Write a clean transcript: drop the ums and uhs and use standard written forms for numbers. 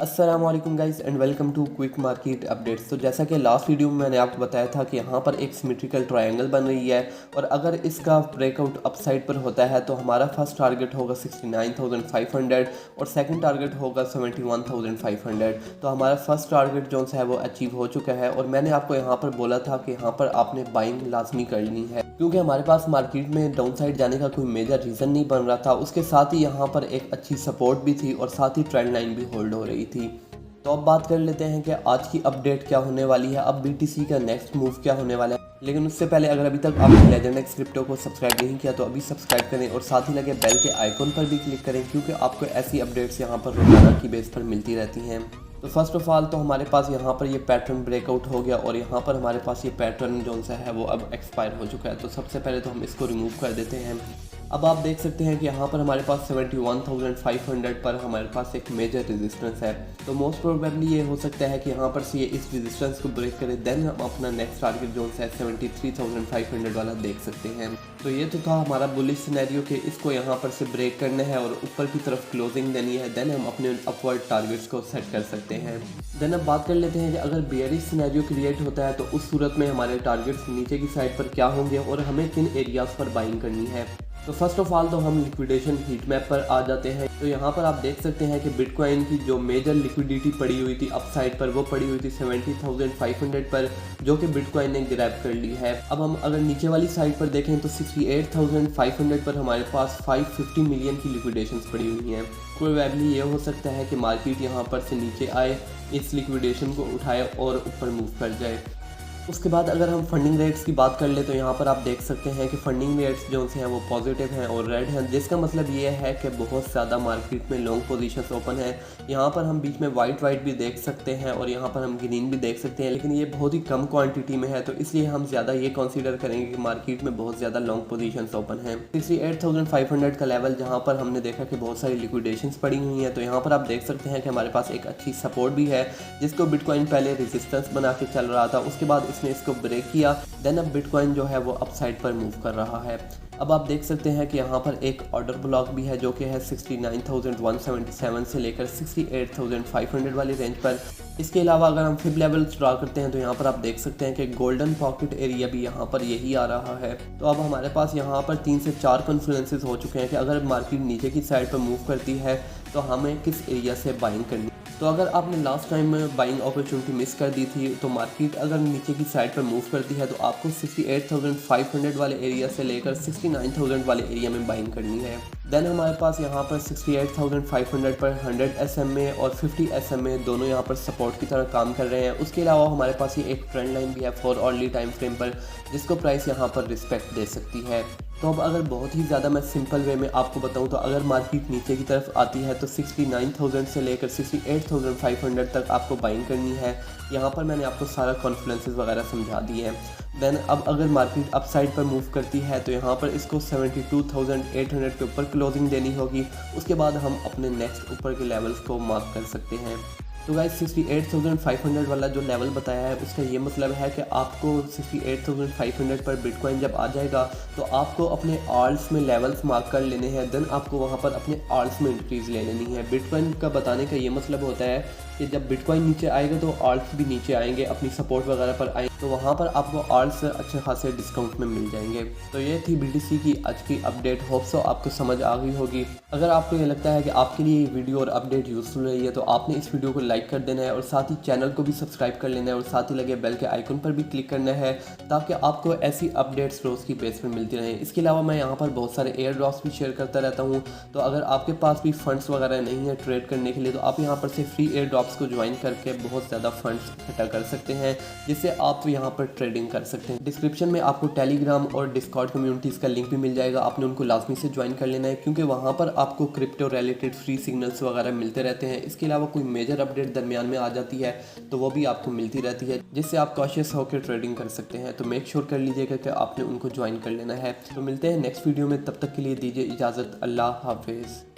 अस्सलाम वालेकुम guys and welcome to quick market updates. तो जैसा कि लास्ट वीडियो में मैंने आपको बताया था कि यहाँ पर एक सिमेट्रिकल ट्रायंगल बन रही है और अगर इसका ब्रेकआउट अपसाइड पर होता है तो हमारा फर्स्ट टारगेट होगा 69,500 और सेकंड टारगेट होगा 71,500। तो हमारा फर्स्ट टारगेट जो है वो अचीव हो चुका है और मैंने आपको यहाँ पर बोला था कि यहाँ पर आपने बाइंग लाजमी करनी है क्योंकि हमारे पास मार्केट में डाउन साइड जाने का कोई मेजर रीज़न नहीं बन रहा था। उसके साथ ही यहाँ पर एक अच्छी सपोर्ट भी थी और साथ ही ट्रेंड लाइन भी होल्ड हो रही थी। तो अब बात कर लेते हैं कि आज की अपडेट क्या होने वाली है, अब BTC का नेक्स्ट मूव क्या होने वाला है। लेकिन उससे पहले अगर अभी तक आपने लेजेंड एक्स क्रिप्टो को सब्सक्राइब नहीं किया तो अभी सब्सक्राइब करें और साथ ही लगे बेल के आइकॉन पर भी क्लिक करें क्योंकि आपको ऐसी अपडेट्स यहाँ पर रोजाना की बेस पर मिलती रहती हैं। तो फर्स्ट ऑफ ऑल तो हमारे पास यहाँ पर ये पैटर्न ब्रेकआउट हो गया और यहाँ पर हमारे पास ये पैटर्न जो सा है वो अब एक्सपायर हो चुका है। तो सबसे पहले तो हम इसको रिमूव कर देते हैं। अब आप देख सकते हैं कि यहाँ पर हमारे पास 71,500 पर हमारे पास एक मेजर रेजिस्टेंस है। तो मोस्ट प्रोबेबली ये हो सकता है कि यहाँ पर से ये इस रेजिस्टेंस को ब्रेक करे देन हम अपना नेक्स्ट टारगेट जो है 73,500 वाला देख सकते हैं। तो ये तो था हमारा बुलिश सिनेरियो कि इसको यहाँ पर से ब्रेक करना है और ऊपर की तरफ क्लोजिंग देनी है, देन हम अपने अपवर्ड टारगेट्स को सेट कर सकते हैं। देन अब बात कर लेते हैं कि अगर बेयरिश सिनेरियो क्रिएट होता है तो उस सूरत में हमारे टारगेट्स नीचे की साइड पर क्या होंगे और हमें किन एरियाज़ पर बाइंग करनी है। तो फर्स्ट ऑफ ऑल तो हम लिक्विडेशन हीट मैप पर आ जाते हैं। तो यहाँ पर आप देख सकते हैं कि बिटकॉइन की जो मेजर लिक्विडिटी पड़ी हुई थी अपसाइड पर वो पड़ी हुई थी 70,500 पर, जो कि बिटकॉइन ने ग्रैब कर ली है। अब हम अगर नीचे वाली साइड पर देखें तो 68,500 पर हमारे पास 550 मिलियन की लिक्विडेशंस पड़ी हुई हैं। प्रोबेबली ये हो सकता है कि मार्केट यहाँ पर से नीचे आए, इस लिक्विडेशन को उठाए और ऊपर मूव कर जाए। उसके बाद अगर हम फंडिंग रेट्स की बात कर ले तो यहाँ पर आप देख सकते हैं कि फंडिंग रेट्स जो हैं वो पॉजिटिव हैं और रेड हैं, जिसका मतलब ये है कि बहुत ज़्यादा मार्केट में लॉन्ग पोजीशंस ओपन है। यहाँ पर हम बीच में वाइट भी देख सकते हैं और यहाँ पर हम ग्रीन भी देख सकते हैं, लेकिन ये बहुत ही कम क्वांटिटी में है तो इसलिए हम ज़्यादा ये कंसीडर करेंगे कि मार्केट में बहुत ज़्यादा लॉन्ग पोजीशंस ओपन है। 68,500 का लेवल जहाँ पर हमने देखा कि बहुत सारी लिक्विडेशंस पड़ी हुई हैं, तो यहाँ पर आप देख सकते हैं कि हमारे पास एक अच्छी सपोर्ट भी है जिसको बिटकॉइन पहले रेजिस्टेंस बना के चल रहा था, उसके बाद इसने इसको ब्रेक किया, देन अब बिटकॉइन जो है वो अपसाइड पर मूव कर रहा है। अब आप देख सकते हैं कि यहाँ पर एक ऑर्डर ब्लॉक भी है जो कि है 69,177 से लेकर 68,500 वाली रेंज पर। इसके अलावा अगर हम फिब लेवल ड्रा करते हैं तो यहाँ पर आप देख सकते हैं कि गोल्डन पॉकेट एरिया भी यहाँ पर यही आ रहा है। तो अब हमारे पास यहाँ पर 3 से 4 कॉन्फ्लुएंसेस हो चुके हैं कि अगर मार्केट नीचे की साइड पर मूव करती है तो हमें किस एरिया से बाइंग करनी। तो अगर आपने last time buying opportunity miss कर दी थी तो मार्केट अगर नीचे की साइड पर मूव करती है तो आपको 68,500 वाले एरिया से लेकर 69,000 वाले एरिया में बाइंग करनी है। देन हमारे पास यहाँ पर 68,500 पर 100 SMA और 50 SMA दोनों यहाँ पर सपोर्ट की तरह काम कर रहे हैं। उसके अलावा हमारे पास ये एक ट्रेंड लाइन भी है 4 ऑर्ली टाइम फ्रेम पर, जिसको प्राइस यहाँ पर रिस्पेक्ट दे सकती है। तो अब अगर बहुत ही ज़्यादा मैं सिंपल वे में आपको बताऊं तो अगर मार्केट नीचे की तरफ आती है तो 69,000 से लेकर 68,500 तक आपको बाइंग करनी है। यहाँ पर मैंने आपको सारा कॉन्फ्लुएंसेस वगैरह समझा दिए हैं। देन अब अगर मार्केट अपसाइड पर मूव करती है तो यहाँ पर इसको 72,800 के ऊपर क्लोजिंग देनी होगी। उसके बाद हम अपने नेक्स्ट ऊपर के लेवल्स को मार्क कर सकते हैं। तो गाइस 68,500 वाला जो लेवल बताया है उसका ये मतलब है कि आपको 68,500 पर बिटकॉइन जब आ जाएगा तो आपको अपने आल्ट्स में लेवल्स मार्क कर लेने हैं, देन आपको वहाँ पर अपने आल्ट्स में इंक्रीज़ ले लेनी है। बिटकॉइन का बताने का ये मतलब होता है कि जब बिटकॉइन नीचे आएगा तो आल्ट्स भी नीचे आएंगे, अपनी सपोर्ट वगैरह पर आएंगे, तो वहाँ पर आपको आल्ट्स अच्छे खासे डिस्काउंट में मिल जाएंगे। तो ये थी BTC की आज की अपडेट। होप सो आपको समझ आ गई होगी। अगर आपको ये लगता है कि आपके लिए वीडियो और अपडेट यूज़फुल रही है तो आपने इस वीडियो को लाइक कर देना है और साथ ही चैनल को भी सब्सक्राइब कर लेना है और साथ ही लगे बेल के आइकन पर भी क्लिक करना है ताकि आपको ऐसी अपडेट्स रोज़ की बेस पर मिलती रहें। इसके अलावा मैं यहाँ पर बहुत सारे एयर ड्रॉप्स भी शेयर करता रहता हूँ, तो अगर आपके पास भी फंड्स वगैरह नहीं है ट्रेड करने के लिए तो आप यहाँ पर से फ्री एयर ड्रॉप्स को ज्वाइन करके बहुत ज़्यादा फंड्स इकट्ठा कर सकते हैं, जिससे आप यहाँ पर ट्रेडिंग कर सकते हैं। डिस्क्रिप्शन में आपको टेलीग्राम और डिस्कॉर्ड कम्युनिटीज़ का लिंक भी मिल जाएगा, आपने उनको लाजमी से ज्वाइन कर लेना है क्योंकि वहाँ पर आपको क्रिप्टो रिलेटेड फ्री सिग्नल्स वगैरह मिलते रहते हैं। इसके अलावा कोई मेजर अपडेट दरमियान में आ जाती है तो वो भी आपको मिलती रहती है, जिससे आप कॉशियस होकर ट्रेडिंग कर सकते हैं। तो मेक श्योर कर लीजिएगा कि आपने उनको ज्वाइन कर लेना है। तो मिलते हैं नेक्स्ट वीडियो में, तब तक के लिए दीजिए इजाज़त। अल्लाह हाफिज़।